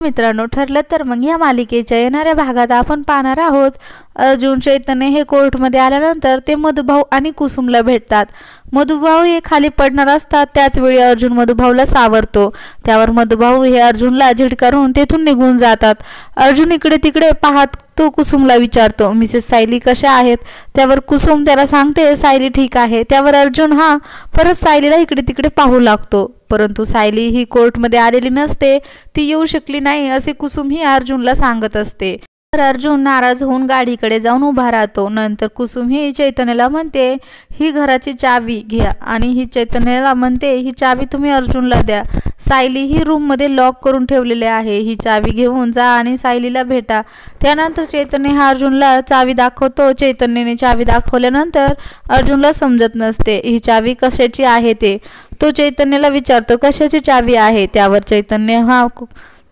मित्रांनो, ठरलं तर मग या मालिकेच्या येणाऱ्या भागात आपण पाहणार आहोत अर्जुन चैतन्य हे कोर्टमध्ये आल्यानंतर ते मधुभाऊ आणि कुसुमला भेटतात। मधुभाऊ हे खाली पडणार असतात त्याच वेळी अर्जुन मधुभाऊला सावरतो। त्यावर मधुभाऊ हे अर्जुनला झिडकारून तेथून निघून जातात। अर्जुन इकडे तिकडे पाहत तो कुसुमला विचारतो, मिसेस सायली कशा आहेत? त्यावर कुसुम त्याला सांगते सायली ठीक आहे। त्यावर अर्जुन परत सायलीला इकडे तिकडे पाहू लागतो, परंतु सायली ही कोर्टमध्ये आलेली नसते, ती येऊ शकली नाही असे कुसुम ही अर्जुनला सांगत असते। तर अर्जुन नाराज होऊन गाडीकडे जाऊन उभा राहतो। नंतर कुसुम ही चैतन्यला म्हणते ही घराची चावी घ्या आणि ही चैतन्यला म्हणते ही चावी तुम्ही अर्जुनला द्या। सायली ही रूम मध्ये लॉक करून ठेवलेले आहे, ही चावी घेऊन जा आणि सायलीला भेटा। त्यानंतर चैतन्य हा अर्जुनला चावी दाखवतो। चैतन्यने चावी दाखवल्यानंतर अर्जुनला समजत नसते ही चावी कशाची आहे ते। तो चैतन्यला विचारतो कशाची चावी आहे? त्यावर चैतन्य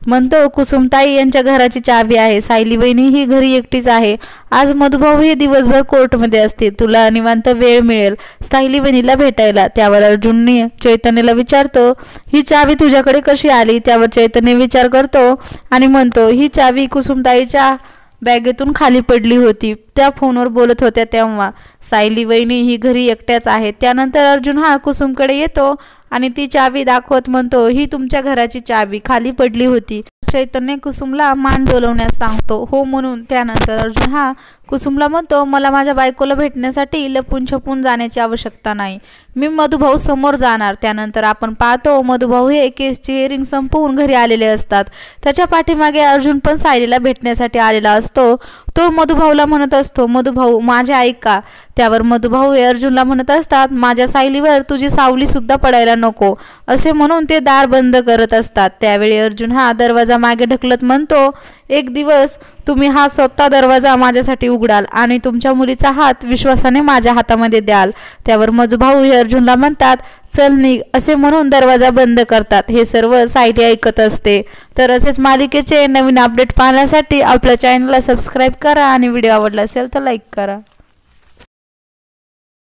म्हणतो कुसुमताई यांच्या घराची चावी आहे। सायली वहिनी ही घरी एकटीच आहे। आज मधुभाऊ हे दिवसभर कोर्टमध्ये असतील, तुला निवांत वेळ मिळेल सायली वहिनीला भेटायला। त्यावर अर्जुनने चैतन्यला विचारतो ही चावी तुझ्याकडे कशी आली? त्यावर चैतन्य विचार करतो आणि म्हणतो ही चावी कुसुमताईच्या बॅगेतून खाली पडली होती, त्या फोनवर बोलत होत्या तेव्हा। सायली वहिनी ही घरी एकट्याच आहेत। त्यानंतर अर्जुन कुसुमकडे येतो आणि ती चावी दाखवत म्हणतो ही तुमच्या घराची चावी खाली पडली होती। चैतन्य कुसुमला मान डोलवण्यास सांगतो हो म्हणून। त्यानंतर अर्जुन कुसुमला म्हणतो मला माझ्या बायकोला भेटण्यासाठी लपून छपून जाण्याची आवश्यकता नाही, मी मधुभाऊ समोर जाणार। त्यानंतर आपण पाहतो मधुभाऊ हे केसची हिअरिंग संपवून घरी आलेले असतात। त्याच्या पाठीमागे अर्जुन पण सायलीला भेटण्यासाठी आलेला असतो। तो मधुभाऊला म्हणत असतो मधुभाऊ माझे ऐका। त्यावर मधुभाऊ हे अर्जुनला म्हणत असतात माझ्या सायलीवर तुझी सावली सुद्धा पडायला नको असे म्हणून ते दार बंद करत असतात। त्यावेळी अर्जुन दरवाजा मागे ढकलत म्हणतो एक दिवस तुम्ही स्वतः दरवाजा माझ्यासाठी उघडाल आणि तुमच्या मुलीचा हात विश्वासाने माझ्या हातामध्ये द्याल। त्यावर मधुभाऊ हे अर्जुनला म्हणतात चल निघ असे म्हणून दरवाजा बंद करतात। हे सर्व सायली ऐकत असते। तर असेच मालिकेचे नवीन अपडेट पाहण्यासाठी आपल्या चॅनलला सबस्क्राईब करा आणि व्हिडिओ आवडला असेल तर लाईक करा।